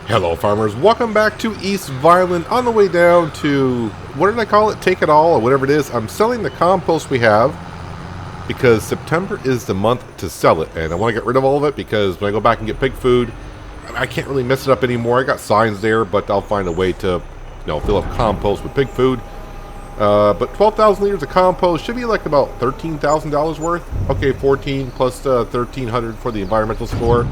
Hello farmers, welcome back to East Vineland. On the way down to, what did I call it? Take it all or whatever it is. I'm selling the compost we have because September is the month to sell it. And I want to get rid of all of it because when I go back and get pig food, I can't really mess it up anymore. I got signs there, but I'll find a way to, fill up compost with pig food. But 12,000 liters of compost should be like about $13,000 worth. Okay, 14 plus 1,300 for the environmental score.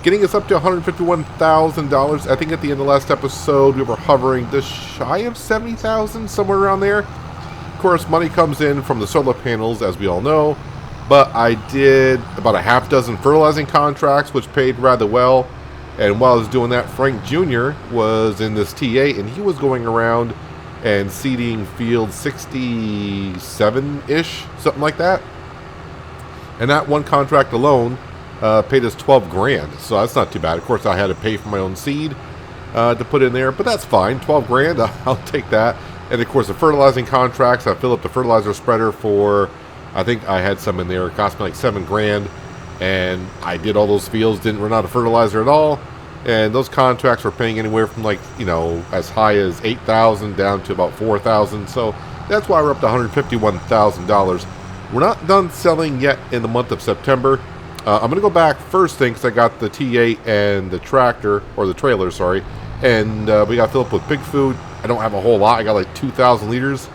Getting us up to $151,000. I think at the end of the last episode, we were hovering just shy of $70,000, somewhere around there. Of course, money comes in from the solar panels, as we all know. But I did about a half dozen fertilizing contracts, which paid rather well. And while I was doing that, Frank Jr. was in this TA, and he was going around and seeding field 67-ish, something like that. And that one contract alone paid us 12 grand, so that's not too bad. Of course, I had to pay for my own seed to put in there, but that's fine. 12 grand, I'll take that. And of course, the fertilizing contracts, I filled up the fertilizer spreader for, I think I had some in there. It cost me like 7 grand, and I did all those fields, didn't run out of fertilizer at all. And those contracts were paying anywhere from like, as high as $8,000 down to about $4,000. So that's why we're up to $151,000. We're not done selling yet in the month of September. I'm going to go back first thing because I got the T8 and the tractor, or the trailer, sorry. And we got filled up with pig food. I don't have a whole lot. I got like 2,000 liters.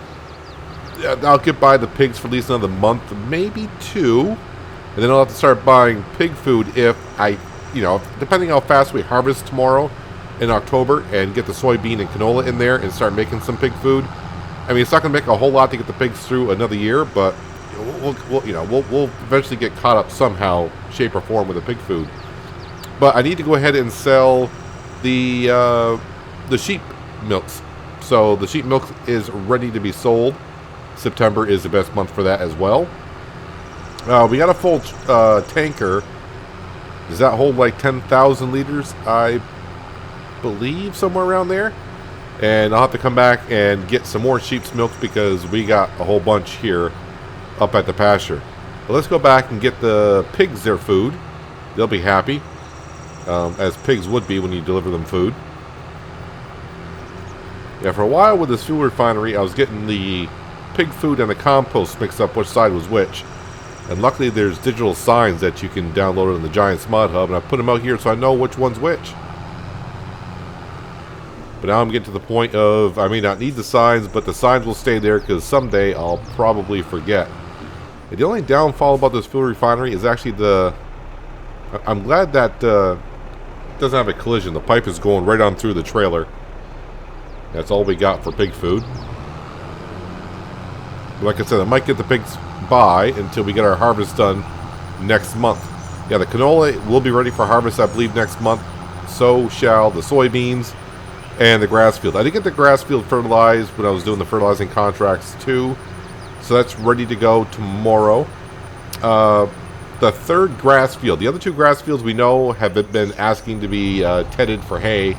I'll get by the pigs for at least another month, maybe 2. And then I'll have to start buying pig food if I, depending how fast we harvest tomorrow in October and get the soybean and canola in there and start making some pig food. I mean, it's not going to make a whole lot to get the pigs through another year, but we'll eventually get caught up somehow, shape or form with the pig food. But I need to go ahead and sell the sheep milks. So the sheep milk is ready to be sold. September is the best month for that as well. We got a full tanker. Does that hold like 10,000 liters? I believe somewhere around there. And I'll have to come back and get some more sheep's milk because we got a whole bunch here up at the pasture. But let's go back and get the pigs their food. They'll be happy, as pigs would be when you deliver them food. Yeah, for a while with this fuel refinery, I was getting the pig food and the compost mixed up which side was which. And luckily there's digital signs that you can download in the Giant Smod Hub, and I put them out here so I know which one's which. But now I'm getting to the point of, I may not need the signs, but the signs will stay there because someday I'll probably forget. And the only downfall about this fuel refinery is actually I'm glad that it doesn't have a collision. The pipe is going right on through the trailer. That's all we got for pig food. Like I said, I might get the pigs by until we get our harvest done next month. Yeah, the canola will be ready for harvest, I believe, next month. So shall the soybeans and the grass field. I did get the grass field fertilized when I was doing the fertilizing contracts too. So that's ready to go tomorrow. The third grass field. The other 2 grass fields we know have been asking to be tedded for hay.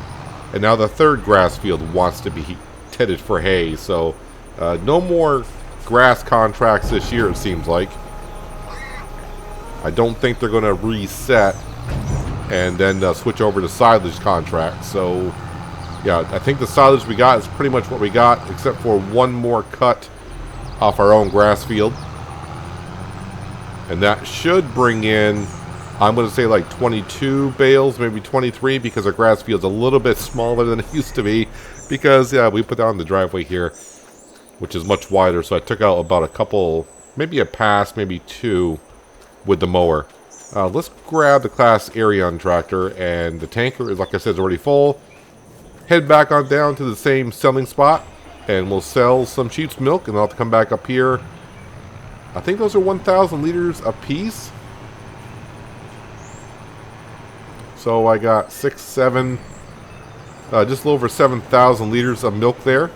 And now the third grass field wants to be tedded for hay. So no more grass contracts this year, it seems like. I don't think they're going to reset and then switch over to silage contracts. So yeah, I think the silage we got is pretty much what we got, except for one more cut off our own grass field. And that should bring in, I'm going to say like 22 bales, maybe 23, because our grass field's a little bit smaller than it used to be. Because, yeah, we put down the driveway here, which is much wider. So I took out about a couple, maybe a pass, maybe 2 with the mower. Let's grab the Class Arion tractor, and the tanker is, like I said, is already full. Head back on down to the same selling spot, and we'll sell some sheep's milk, and I'll have to come back up here. I think those are 1,000 liters a piece. So I got 6, 7, just a little over 7,000 liters of milk there.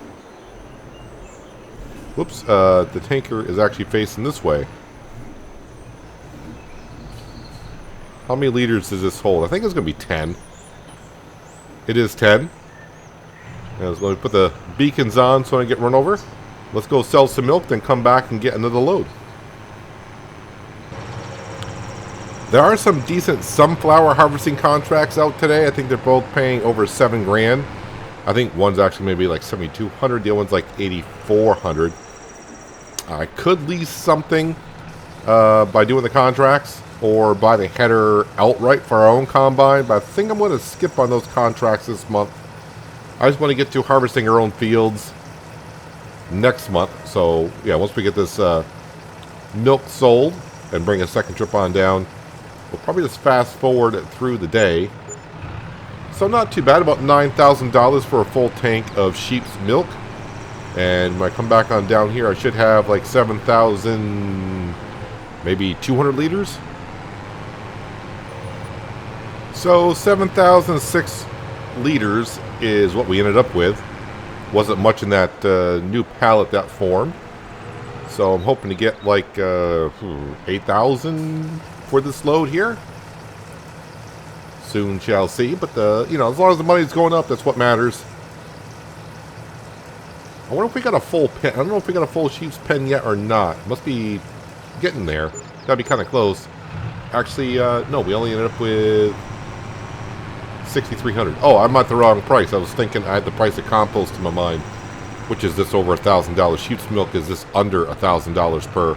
Whoops, the tanker is actually facing this way. How many liters does this hold? I think it's going to be 10. It is 10. Let me put the beacons on so I don't get run over. Let's go sell some milk, then come back and get another load. There are some decent sunflower harvesting contracts out today. I think they're both paying over 7 grand. I think one's actually maybe like 7,200. The other one's like 8,400. I could lease something by doing the contracts or buy the header outright for our own combine. But I think I'm going to skip on those contracts this month. I just want to get to harvesting our own fields next month. So yeah, once we get this milk sold and bring a second trip on down, we'll probably just fast forward through the day. So not too bad, about $9,000 for a full tank of sheep's milk. And when I come back on down here, I should have like 7,000, maybe 200 liters. So 7,006 liters is what we ended up with. Wasn't much in that new pallet that form. So I'm hoping to get like 8,000 for this load here. Soon shall see, but you know, as long as the money's going up, that's what matters. I wonder if we got a full pen. I don't know if we got a full sheep's pen yet or not. Must be getting there. Gotta be kind of close. Actually, no, we only ended up with 6,300. Oh, I'm at the wrong price. I was thinking I had the price of compost in my mind, which is just over $1,000. Sheep's milk is just under $1,000 per.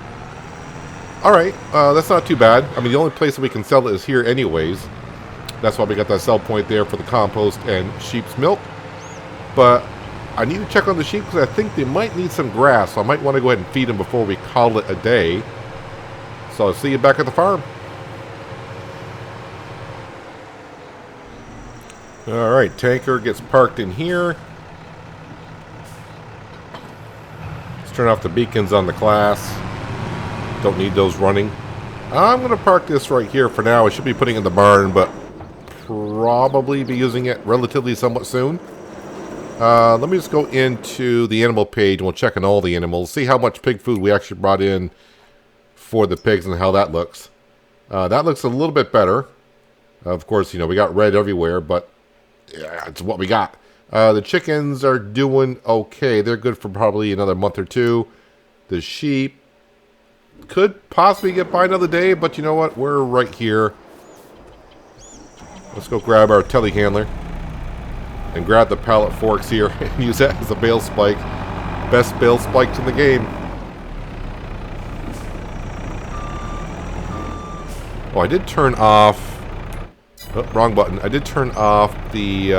All right, that's not too bad. I mean, the only place that we can sell it is here anyways. That's why we got that sell point there for the compost and sheep's milk. But I need to check on the sheep because I think they might need some grass. So I might want to go ahead and feed them before we call it a day. So I'll see you back at the farm. All right, tanker gets parked in here. Let's turn off the beacons on the class. Don't need those running. I'm going to park this right here for now. I should be putting it in the barn, but probably be using it relatively somewhat soon. Let me just go into the animal page and we'll check on all the animals. See how much pig food we actually brought in for the pigs and how that looks. That looks a little bit better. Of course, you know, we got red everywhere, but yeah, it's what we got. The chickens are doing okay. They're good for probably another month or two. The sheep could possibly get by another day, but you know what? We're right here. Let's go grab our telehandler and grab the pallet forks here and use that as a bale spike. Best bale spikes in the game. Oh, I did turn off... Oh, wrong button. I did turn off the...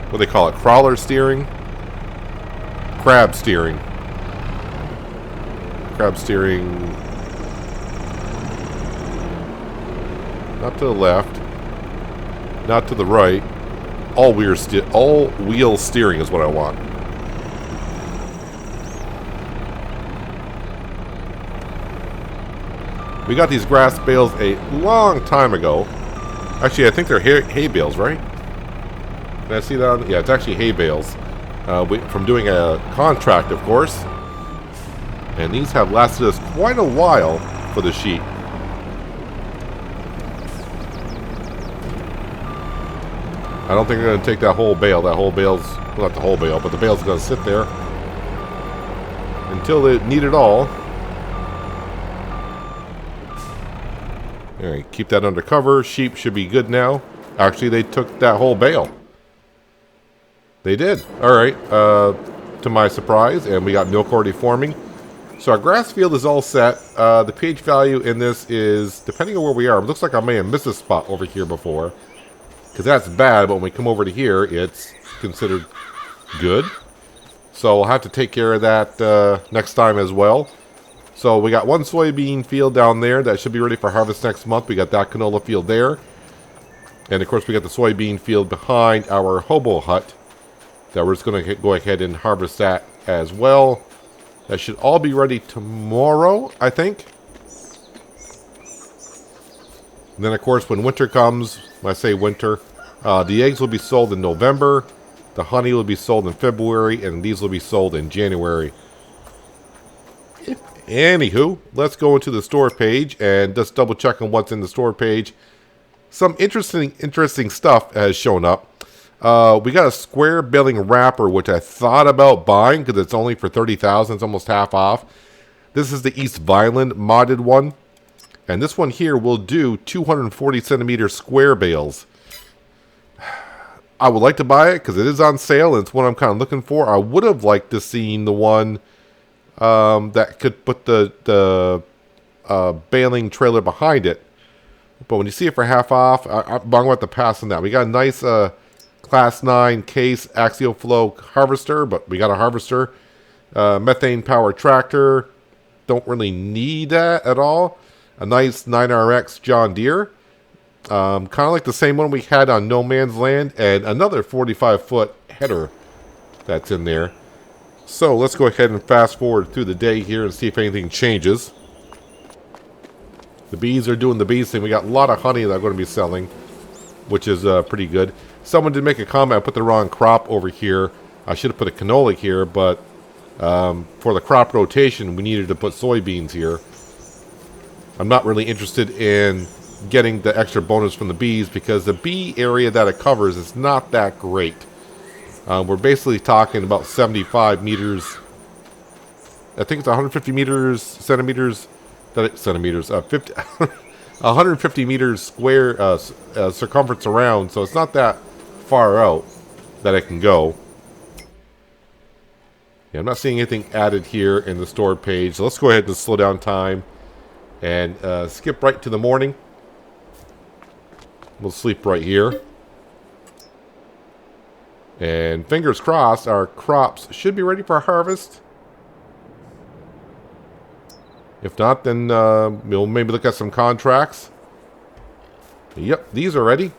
what do they call it? Crawler steering? Crab steering. Crab steering... Not to the left. Not to the right. All wheel steering is what I want. We got these grass bales a long time ago. Actually, I think they're hay bales, right? Can I see that? Yeah, it's actually hay bales. From doing a contract, of course. And these have lasted us quite a while for the sheep. I don't think they're going to take that whole bale. That whole bale's, well, not the whole bale, but the bale's going to sit there until they need it all. Alright, keep that under cover. Sheep should be good now. Actually, they took that whole bale. They did. Alright, to my surprise, and we got milk already forming. So our grass field is all set. The pH value in this is, depending on where we are, it looks like I may have missed a spot over here before. Because that's bad, but when we come over to here, it's considered good. So we'll have to take care of that next time as well. So we got one soybean field down there that should be ready for harvest next month. We got that canola field there. And of course we got the soybean field behind our hobo hut that we're just going to go ahead and harvest that as well. That should all be ready tomorrow, I think. And then, of course, when winter comes, when I say winter, the eggs will be sold in November, the honey will be sold in February, and these will be sold in January. Anywho, let's go into the store page and just double check on what's in the store page. Some interesting stuff has shown up. We got a square baling wrapper, which I thought about buying because it's only for $30,000. It's almost half off. This is the East Vineland modded one. And this one here will do 240 centimeter square bales. I would like to buy it because it is on sale and it's what I'm kind of looking for. I would have liked to seen the one that could put the baling trailer behind it. But when you see it for half off, I'm going to pass on that. We got a nice Class 9 case axial flow harvester, but we got a harvester. Methane powered tractor. Don't really need that at all. A nice 9RX John Deere. Kind of like the same one we had on No Man's Land. And another 45-foot header that's in there. So let's go ahead and fast forward through the day here and see if anything changes. The bees are doing the bees thing. We got a lot of honey that I'm going to be selling, which is pretty good. Someone did make a comment. I put the wrong crop over here. I should have put a canola here, but for the crop rotation, we needed to put soybeans here. I'm not really interested in getting the extra bonus from the bees because the bee area that it covers is not that great. We're basically talking about 75 meters. I think it's 150 meters, centimeters, 150 meters square circumference around, so it's not that far out that it can go. Yeah, I'm not seeing anything added here in the store page, so let's go ahead and slow down time and skip right to the morning. We'll sleep right here. And fingers crossed, our crops should be ready for harvest. If not, then we'll maybe look at some contracts. Yep, these are ready.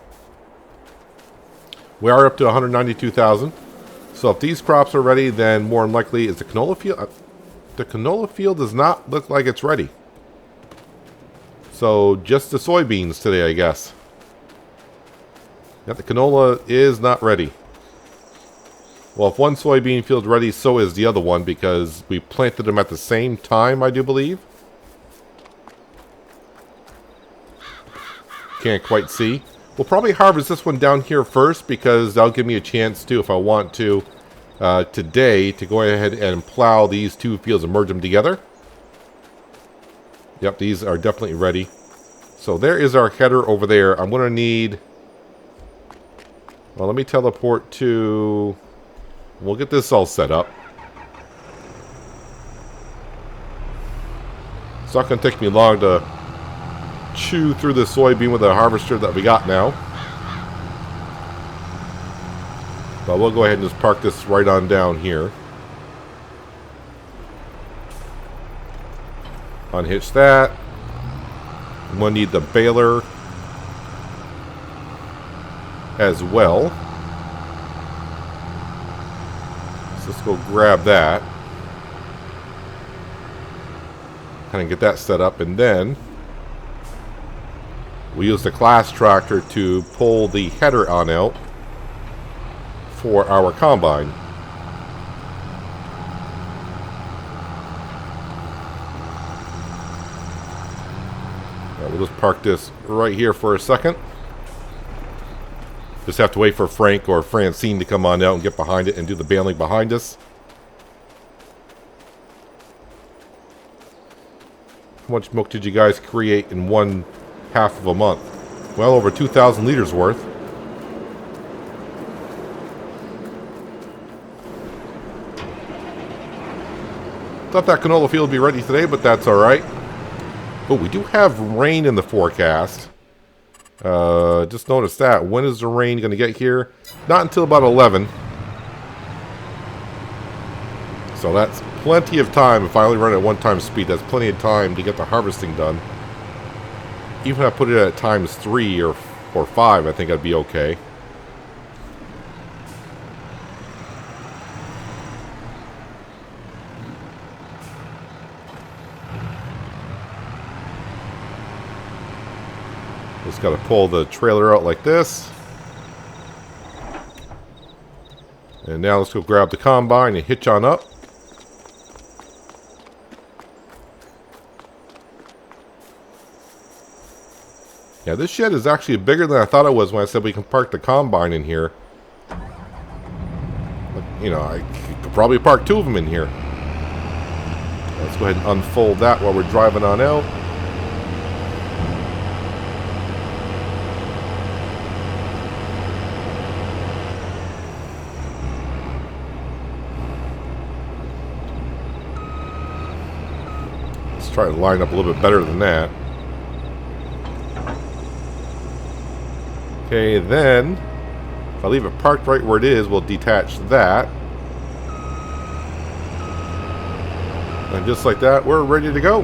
We are up to 192,000. So if these crops are ready, then more than likely is the canola field. The canola field does not look like it's ready. So just the soybeans today, I guess. Yep, the canola is not ready. Well, if one soybean field's ready, so is the other one because we planted them at the same time, I do believe. Can't quite see. We'll probably harvest this one down here first because that'll give me a chance to, if I want to, today, to go ahead and plow these two fields and merge them together. Yep, these are definitely ready. So there is our header over there. I'm going to need... Well, let me teleport to... We'll get this all set up. It's not going to take me long to chew through the soybean with the harvester that we got now. But we'll go ahead and just park this right on down here. Unhitch that. I'm going to need the baler as well. So let's go grab that. Kind of get that set up, and then we use the class tractor to pull the header on out for our combine. We'll just park this right here for a second. Just have to wait for Frank or Francine to come on out and get behind it and do the baling behind us. How much milk did you guys create in one half of a month? Well, over 2,000 liters worth. Thought that canola field would be ready today, but that's alright. Oh, we do have rain in the forecast. Just noticed that. When is the rain going to get here? Not until about 11. So that's plenty of time. If I only run at one-time speed, that's plenty of time to get the harvesting done. Even if I put it at times 3 or 5, I think I'd be okay. Just got to pull the trailer out like this. And now let's go grab the combine and hitch on up. Yeah, this shed is actually bigger than I thought it was when I said we can park the combine in here. But, you know, I could probably park 2 of them in here. Let's go ahead and unfold that while we're driving on out. try to line up a little bit better than that. Okay, then if I leave it parked right where it is, we'll detach that. And just like that, we're ready to go.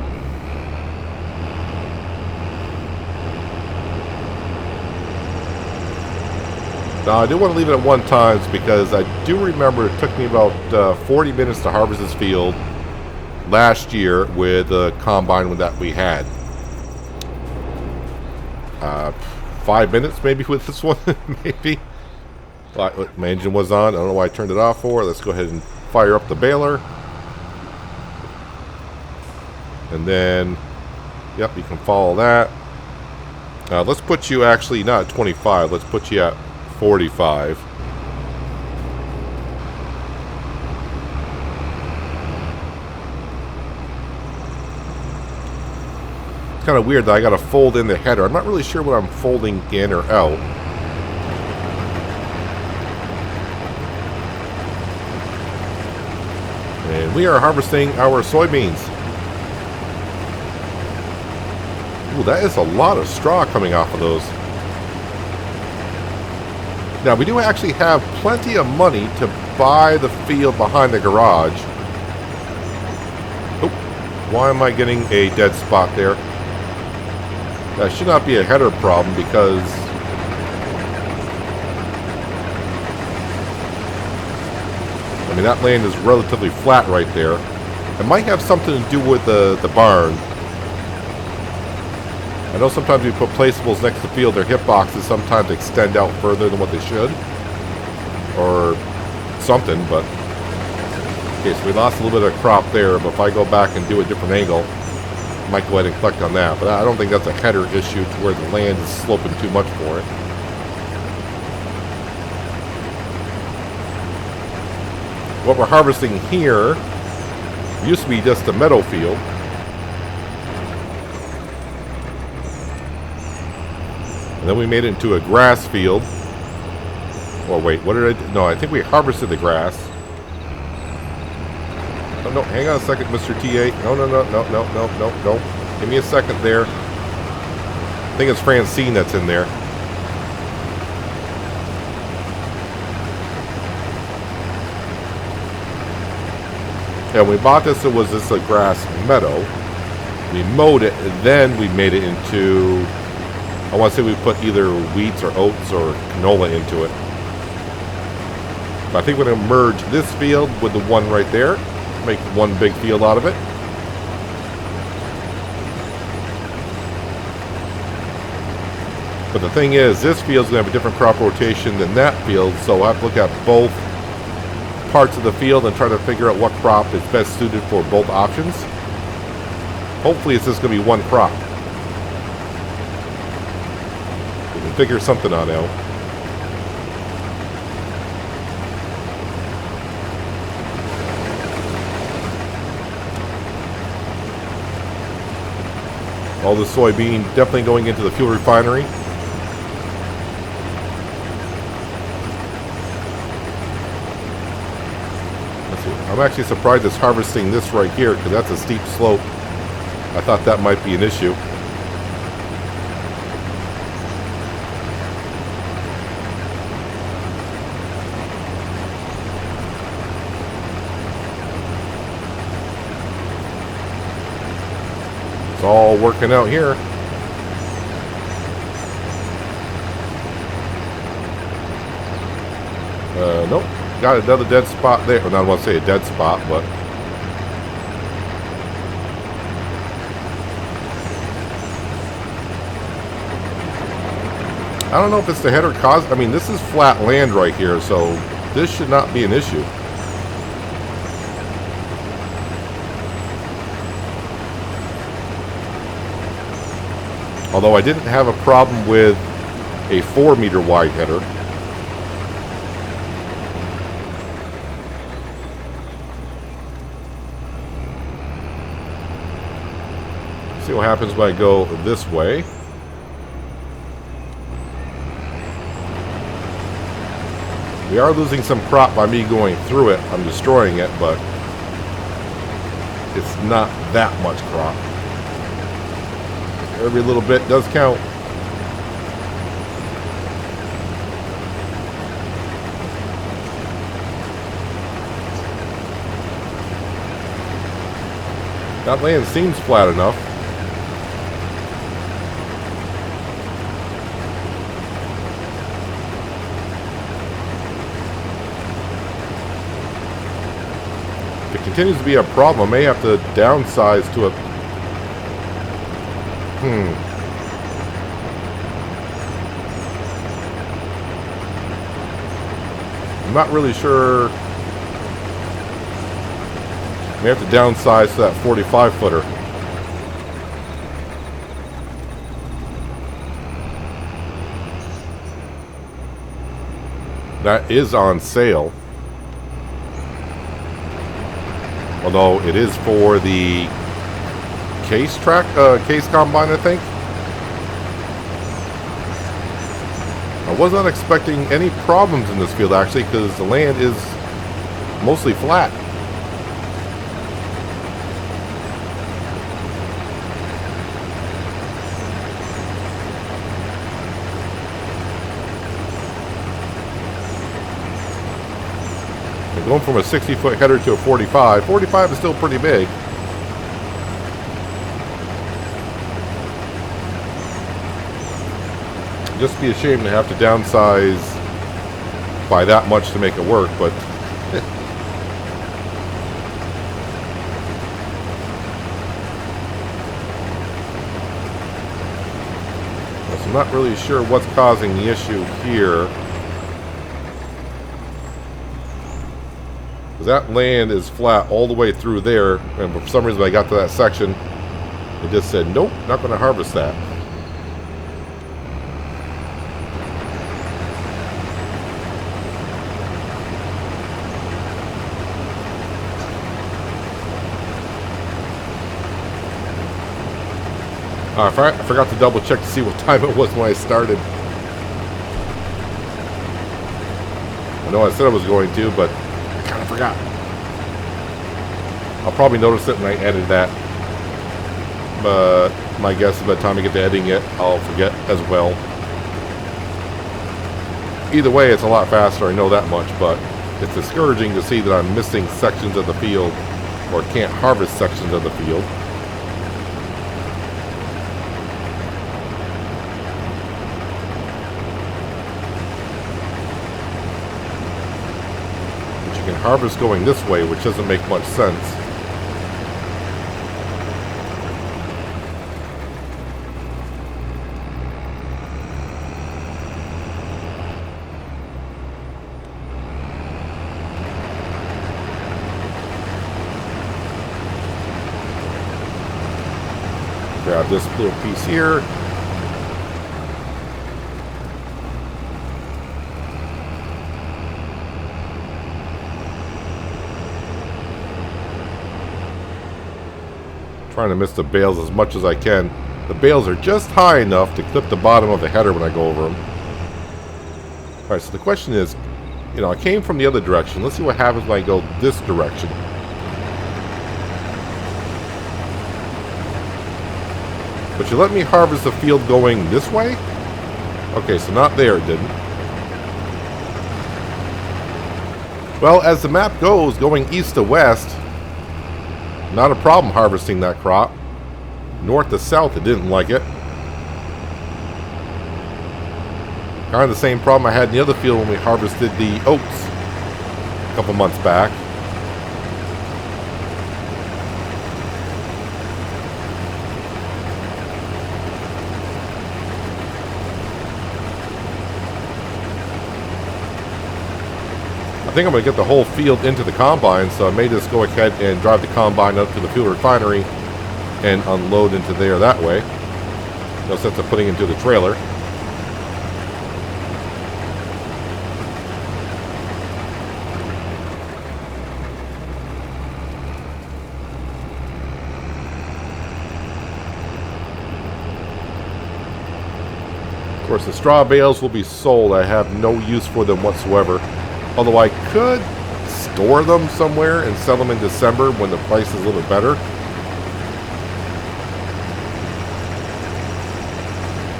Now, I do want to leave it at 1 time because I do remember it took me about 40 minutes to harvest this field last year with the combine that we had. 5 minutes maybe with this one, maybe. My engine was on. I don't know why I turned it off for. Let's go ahead and fire up the baler. And then, yep, you can follow that. Let's put you actually not at 25. Let's put you at 45. It's kind of weird that I got to fold in the header. I'm not really sure what I'm folding in or out. And we are harvesting our soybeans. Ooh, that is a lot of straw coming off of those. Now, we do actually have plenty of money to buy the field behind the garage. Oh, why am I getting a dead spot there? That should not be a header problem because I mean, that land is relatively flat right there. It might have something to do with the barn. I know sometimes we put placeables next to the field, their hip boxes sometimes extend out further than what they should. Or something, but... Okay, so we lost a little bit of crop there, but if I go back and do a different angle, I might go ahead and collect on that. But I don't think that's a header issue to where the land is sloping too much for it. What we're harvesting here used to be just a meadow field. And then we made it into a grass field. Oh, wait, what did I do? No, I think we harvested the grass. Oh, no, hang on a second, Mr. TA. No. Give me a second there. I think it's Francine that's in there. Yeah, when we bought this, it was just a grass meadow. We mowed it, and then we made it into... I want to say we put either wheats or oats or canola into it. But I think we're going to merge this field with the one right there. Make one big field out of it. But the thing is, this field's going to have a different crop rotation than that field, so I have to look at both parts of the field and try to figure out what crop is best suited for both options. Hopefully it's just going to be one crop. We can figure something out now. All the soybean definitely going into the fuel refinery. I'm actually surprised it's harvesting this right here because that's a steep slope. I thought that might be an issue. It's all working out here. Nope. Got another dead spot there. Well, I don't want to say a dead spot, but I don't know if it's the header cause. I mean, this is flat land right here, so this should not be an issue. Although I didn't have a problem with a 4-meter wide header. See what happens when I go this way. We are losing some crop by me going through it. I'm destroying it, but it's not that much crop. Every little bit does count. That land seems flat enough. If it continues to be a problem, I may have to downsize to a... I'm not really sure. We have to downsize to that 45-footer. That is on sale. Although it is for the case combine, I think. I was not expecting any problems in this field, actually, because the land is mostly flat. Going from a 60-foot header to a 45. 45 is still pretty big. Just be ashamed to have to downsize by that much to make it work, but so I'm not really sure what's causing the issue here. That land is flat all the way through there, and for some reason when I got to that section, it just said, nope, not going to harvest that. I forgot to double check to see what time it was when I started. I know I said I was going to, but I forgot. I'll probably notice it when I edit that. But my guess is by the time I get to editing it, I'll forget as well. Either way, it's a lot faster, I know that much, but it's discouraging to see that I'm missing sections of the field or can't harvest sections of the field. Harvest going this way, which doesn't make much sense. Grab this little piece here. Trying to miss the bales as much as I can. The bales are just high enough to clip the bottom of the header when I go over them. Alright, so the question is, I came from the other direction. Let's see what happens when I go this direction. But you let me harvest the field going this way? Okay, so not there, it didn't. Well, as the map goes, going east to west, not a problem harvesting that crop. North to south, it didn't like it. Kind of the same problem I had in the other field when we harvested the oats a couple months back. I think I'm going to get the whole field into the combine, so I may just go ahead and drive the combine up to the fuel refinery and unload into there that way. No sense of putting into the trailer. Of course, the straw bales will be sold. I have no use for them whatsoever. Although I could store them somewhere and sell them in December when the price is a little bit better.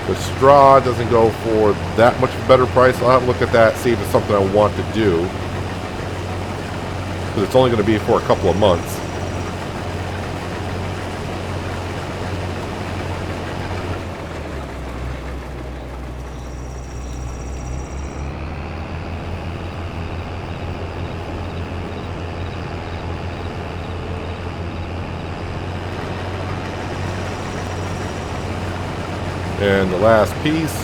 The straw doesn't go for that much of a better price. I'll have a look at that, see if it's something I want to do. Because it's only going to be for a couple of months. And the last piece.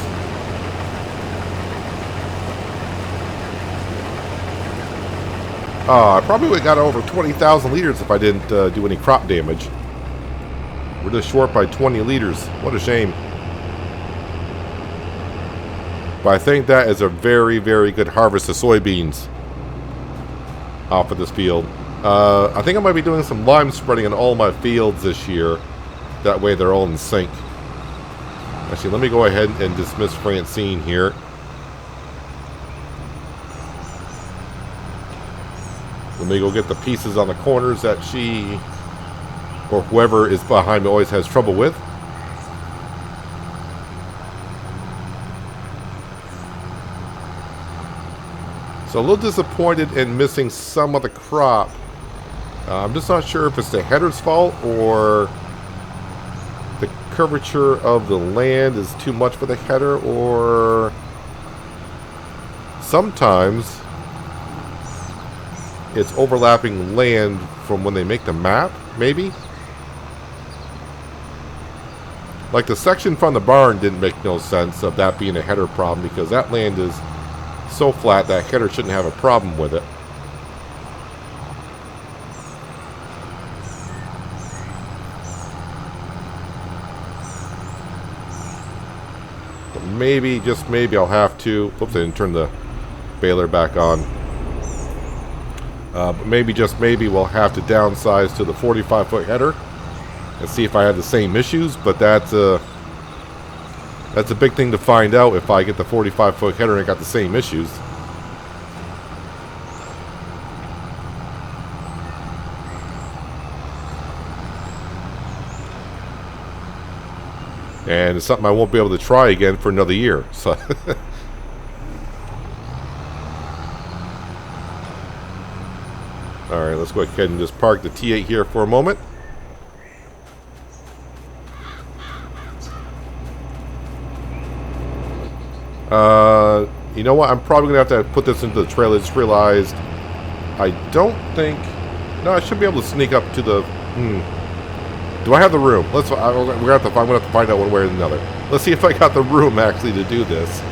I probably would have got over 20,000 liters if I didn't do any crop damage. We're just short by 20 liters. What a shame. But I think that is a very, very good harvest of soybeans off of this field. I think I might be doing some lime spreading on all my fields this year. That way they're all in sync. Actually, let me go ahead and dismiss Francine here. Let me go get the pieces on the corners that she, or whoever is behind me, always has trouble with. So a little disappointed in missing some of the crop. I'm just not sure if it's the header's fault or the curvature of the land is too much for the header, or sometimes it's overlapping land from when they make the map, maybe? Like the section from the barn didn't make no sense of that being a header problem, because that land is so flat that header shouldn't have a problem with it. But maybe, just maybe, I'll have to... Oops, I didn't turn the baler back on. But maybe, just maybe, we'll have to downsize to the 45-foot header and see if I have the same issues. But that's a big thing to find out if I get the 45-foot header and I got the same issues. And it's something I won't be able to try again for another year. So alright, let's go ahead and just park the T8 here for a moment. You know what? I'm probably going to have to put this into the trailer. I just realized I don't think... No, I should be able to sneak up to the... Do I have the room? I'm going to have to find out one way or another. Let's see if I got the room actually to do this.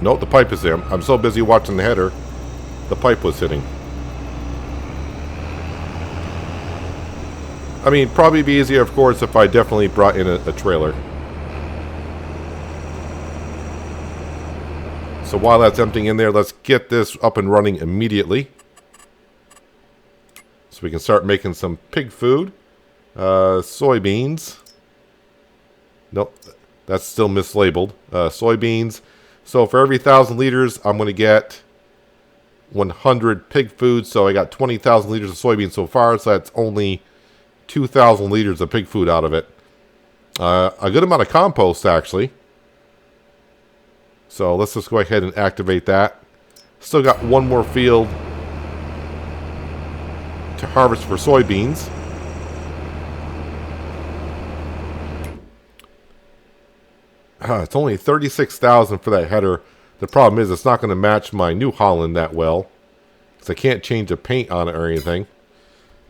No, the pipe is there. I'm so busy watching the header, the pipe was hitting. I mean, probably be easier, of course, if I definitely brought in a trailer. So while that's emptying in there, let's get this up and running immediately. So we can start making some pig food. Soybeans. Nope, that's still mislabeled. Soybeans. So for every 1,000 liters, I'm going to get 100 pig food. So I got 20,000 liters of soybeans so far. So that's only 2,000 liters of pig food out of it. A good amount of compost, actually. So let's just go ahead and activate that. Still got one more field to harvest for soybeans. It's only 36,000 for that header. The problem is it's not going to match my New Holland that well, because I can't change the paint on it or anything.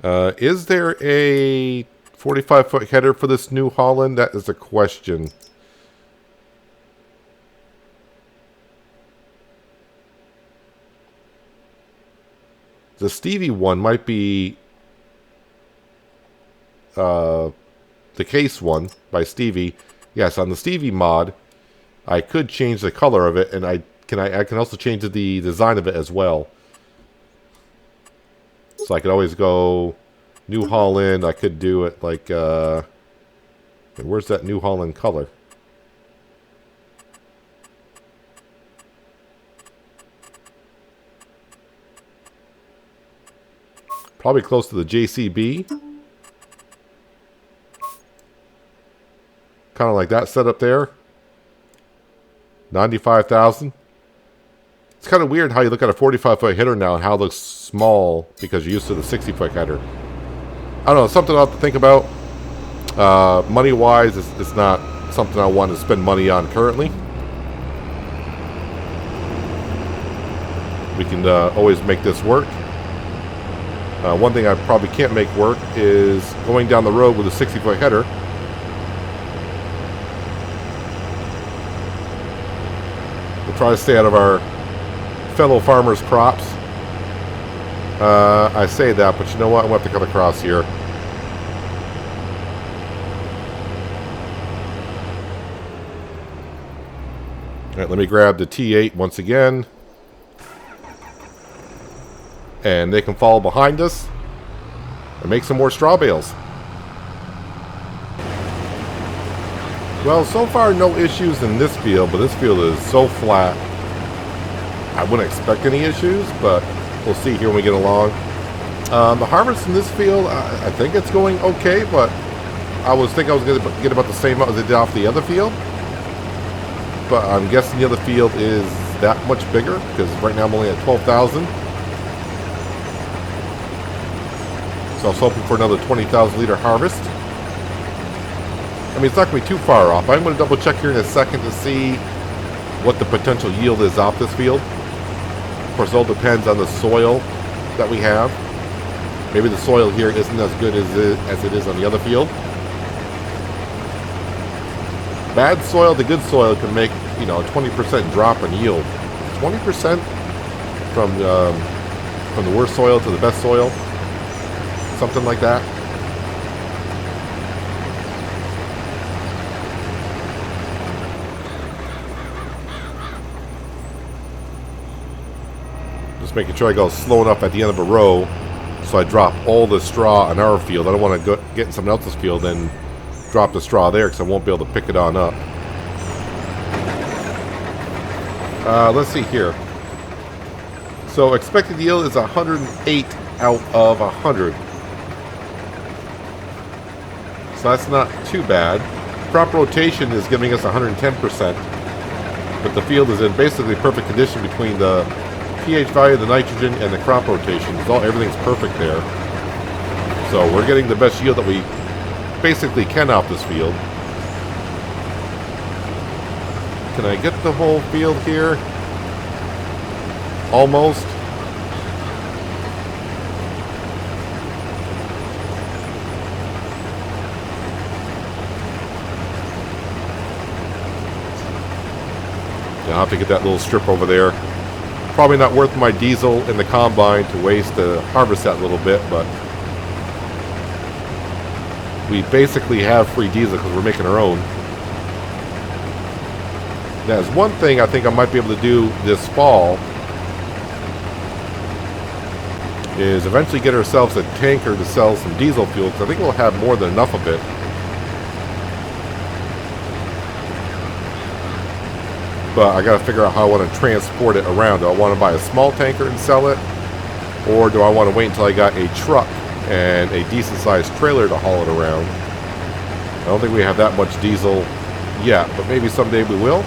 Is there a 45-foot header for this New Holland? That is a question. The Stevie one might be the case one by Stevie. Yes, on the Stevie mod, I could change the color of it, and I can also change the design of it as well. So I could always go New Holland. I could do it like, where's that New Holland color? Probably close to the JCB. Kind of like that setup there. 95,000. It's kind of weird how you look at a 45-foot header now and how it looks small because you're used to the 60-foot header. I don't know, something I'll have to think about. Money-wise, it's not something I want to spend money on currently. We can always make this work. One thing I probably can't make work is going down the road with a 60-foot header. We'll try to stay out of our fellow farmers' crops. I say that, but you know what? I'm going to have to cut across here. All right, let me grab the T8 once again. And they can follow behind us and make some more straw bales. Well, so far no issues in this field, but this field is so flat. I wouldn't expect any issues, but we'll see here when we get along. The harvest in this field, I think it's going okay, but I was thinking I was going to get about the same amount as I did off the other field. But I'm guessing the other field is that much bigger, because right now I'm only at 12,000. So I was hoping for another 20,000 liter harvest. I mean, it's not going to be too far off. I'm going to double check here in a second to see what the potential yield is off this field. Of course, it all depends on the soil that we have. Maybe the soil here isn't as good as it is on the other field. Bad soil to good soil can make, you know, a 20% drop in yield. 20% from the worst soil to the best soil. Something like that. Just making sure I go slow enough at the end of a row so I drop all the straw on our field. I don't want to get in someone else's field and drop the straw there because I won't be able to pick it on up. Let's see here. So expected yield is 108 out of 100. So that's not too bad. Crop rotation is giving us 110%. But the field is in basically perfect condition between the pH value, the nitrogen, and the crop rotation. Everything's perfect there. So we're getting the best yield that we basically can off this field. Can I get the whole field here? Almost. I'll have to get that little strip over there. Probably not worth my diesel in the combine to waste to harvest that little bit, but we basically have free diesel because we're making our own. Now, there's one thing I think I might be able to do this fall is eventually get ourselves a tanker to sell some diesel fuel, because I think we'll have more than enough of it. But I got to figure out how I want to transport it around. Do I want to buy a small tanker and sell it? Or do I want to wait until I got a truck and a decent sized trailer to haul it around? I don't think we have that much diesel yet, but maybe someday we will.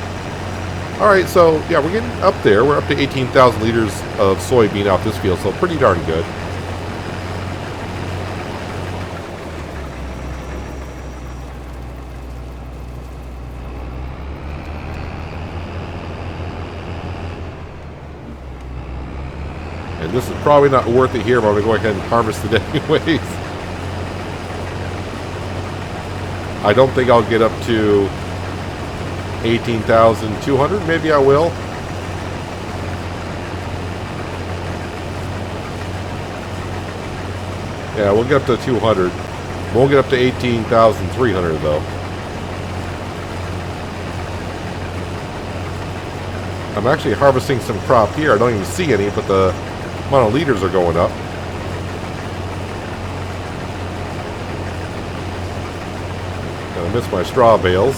Alright, so yeah, we're getting up there. We're up to 18,000 liters of soybean off this field, so pretty darn good. And this is probably not worth it here, but I'm going to go ahead and harvest it anyways. I don't think I'll get up to 18,200. Maybe I will. Yeah, we'll get up to 200. Won't get up to 18,300 though. I'm actually harvesting some crop here. I don't even see any, but the amount of liters are going up. I missed my straw bales.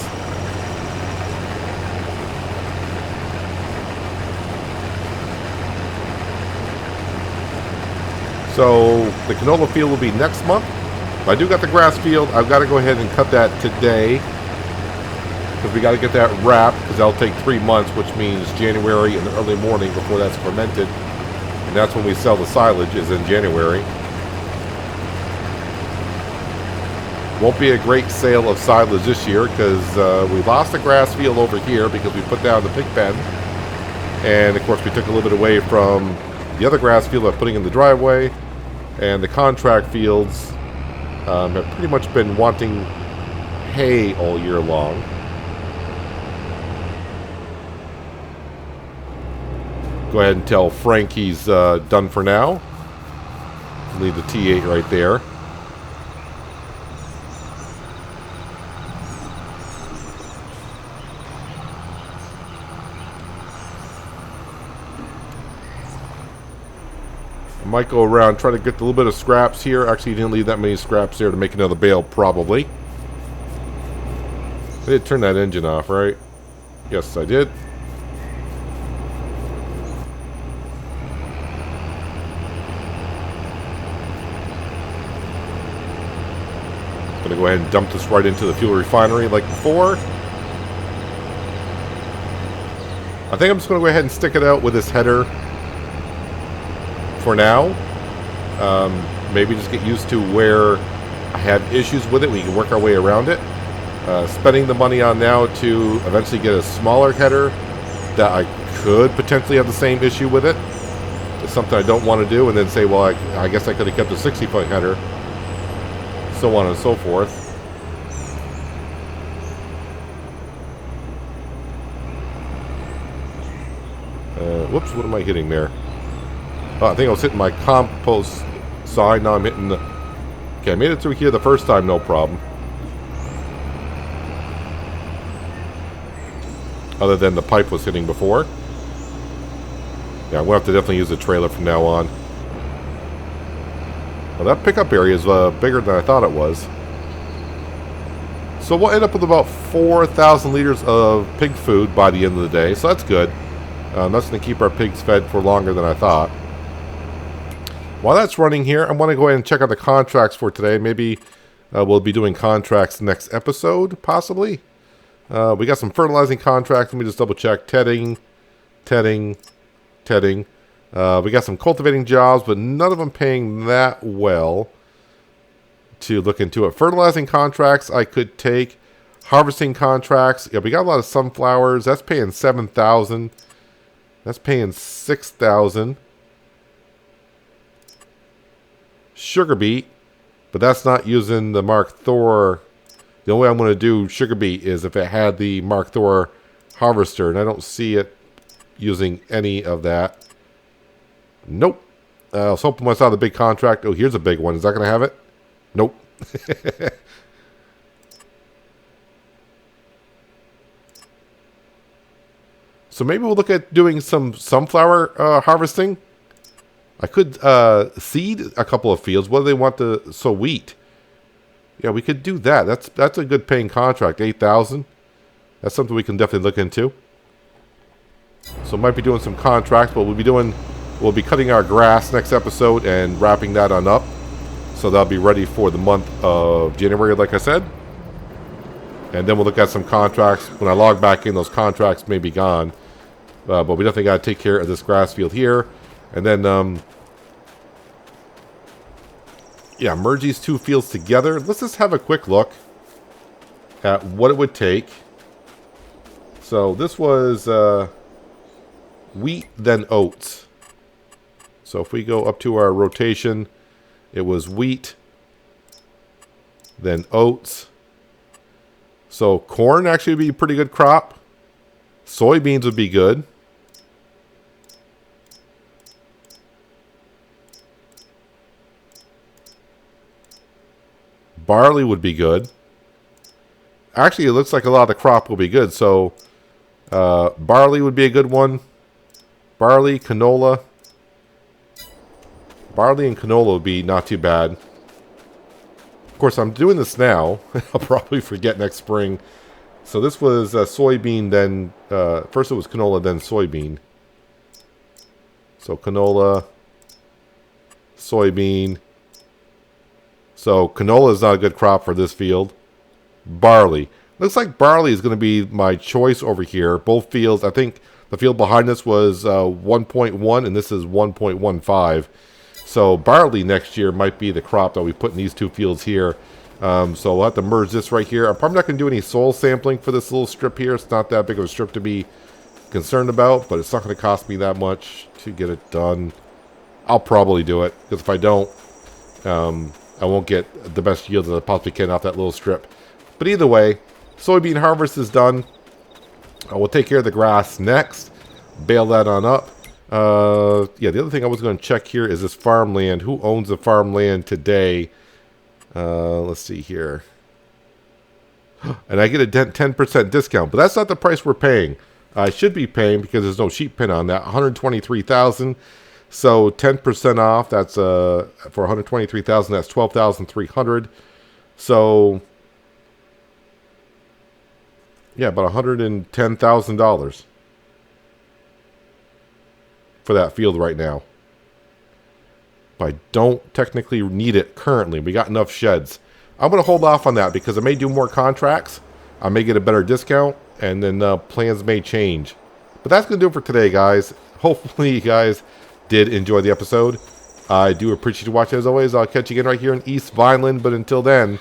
So the canola field will be next month. But I do got the grass field. I've got to go ahead and cut that today, because we got to get that wrapped, because that'll take 3 months, which means January in the early morning before that's fermented. And that's when we sell the silage, is in January. Won't be a great sale of silage this year, because we lost the grass field over here because we put down the pig pen. And of course we took a little bit away from the other grass field by putting in the driveway. And the contract fields have pretty much been wanting hay all year long. Go ahead and tell Frank he's done for now. Leave the T8 right there. I might go around, try to get a little bit of scraps here. Actually, he didn't leave that many scraps there to make another bale, probably. I did turn that engine off, right? Yes, I did. Gonna go ahead and dump this right into the fuel refinery like before. I think I'm just gonna go ahead and stick it out with this header for now. Maybe just get used to where I have issues with it. We can work our way around it. Spending the money on now to eventually get a smaller header that I could potentially have the same issue with it. It's something I don't want to do, and then say, well, I guess I could have kept a 60-foot header. So on and so forth. Whoops, what am I hitting there? Oh, I think I was hitting my compost side. Now I'm hitting the... Okay, I made it through here the first time, no problem. Other than the pipe was hitting before. Yeah, I'm going to have to definitely use the trailer from now on. Well, that pickup area is bigger than I thought it was. So we'll end up with about 4,000 liters of pig food by the end of the day. So that's good. That's going to keep our pigs fed for longer than I thought. While that's running here, I want to go ahead and check out the contracts for today. Maybe we'll be doing contracts next episode, possibly. We got some fertilizing contracts. Let me just double check. Tedding. We got some cultivating jobs, but none of them paying that well to look into it. Fertilizing contracts I could take. Harvesting contracts. Yeah, we got a lot of sunflowers. That's paying $7,000. That's paying $6,000. Sugar beet, but that's not using the Mark Thor. The only way I'm going to do sugar beet is if it had the Mark Thor harvester, and I don't see it using any of that. Nope. I was hoping I saw the big contract. Oh, here's a big one. Is that going to have it? Nope. So maybe we'll look at doing some sunflower harvesting. I could seed a couple of fields. What do they want to sow wheat? Yeah, we could do that. That's a good paying contract. $8,000. That's something we can definitely look into. So might be doing some contracts, but we'll be cutting our grass next episode and wrapping that on up. So that'll be ready for the month of January, like I said. And then we'll look at some contracts. When I log back in, those contracts may be gone. But we definitely got to take care of this grass field here. And then, yeah, merge these two fields together. Let's just have a quick look at what it would take. So this was wheat, then oats. So if we go up to our rotation, it was wheat, then oats. So corn actually would be a pretty good crop. Soybeans would be good. Barley would be good. Actually, it looks like a lot of the crop will be good. So barley would be a good one. Barley, canola. Barley and canola would be not too bad. Of course, I'm doing this now. I'll probably forget next spring. So this was soybean, then first it was canola, then soybean. So canola, soybean. So canola is not a good crop for this field. Barley. Looks like barley is going to be my choice over here. Both fields, I think the field behind us was 1.1 and this is 1.15. So barley next year might be the crop that we put in these two fields here. So we'll have to merge this right here. I'm probably not going to do any soil sampling for this little strip here. It's not that big of a strip to be concerned about, but it's not going to cost me that much to get it done. I'll probably do it, because if I don't, I won't get the best yield that I possibly can off that little strip. But either way, soybean harvest is done. We'll take care of the grass next. Bale that on up. Yeah, the other thing I was going to check here is this farmland. Who owns the farmland today? Let's see here. And I get a 10% discount, but that's not the price we're paying. I should be paying because there's no sheep pin on that. $123,000. So 10% off. That's for $123,000. That's $12,300. So yeah, about $110,000 for that field right now. But I don't technically need it currently. We got enough sheds. I'm going to hold off on that because I may do more contracts. I may get a better discount, and then plans may change. But that's going to do it for today, guys. Hopefully you guys did enjoy the episode. I do appreciate you watching as always. I'll catch you again right here in East Vineland. But until then,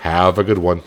have a good one.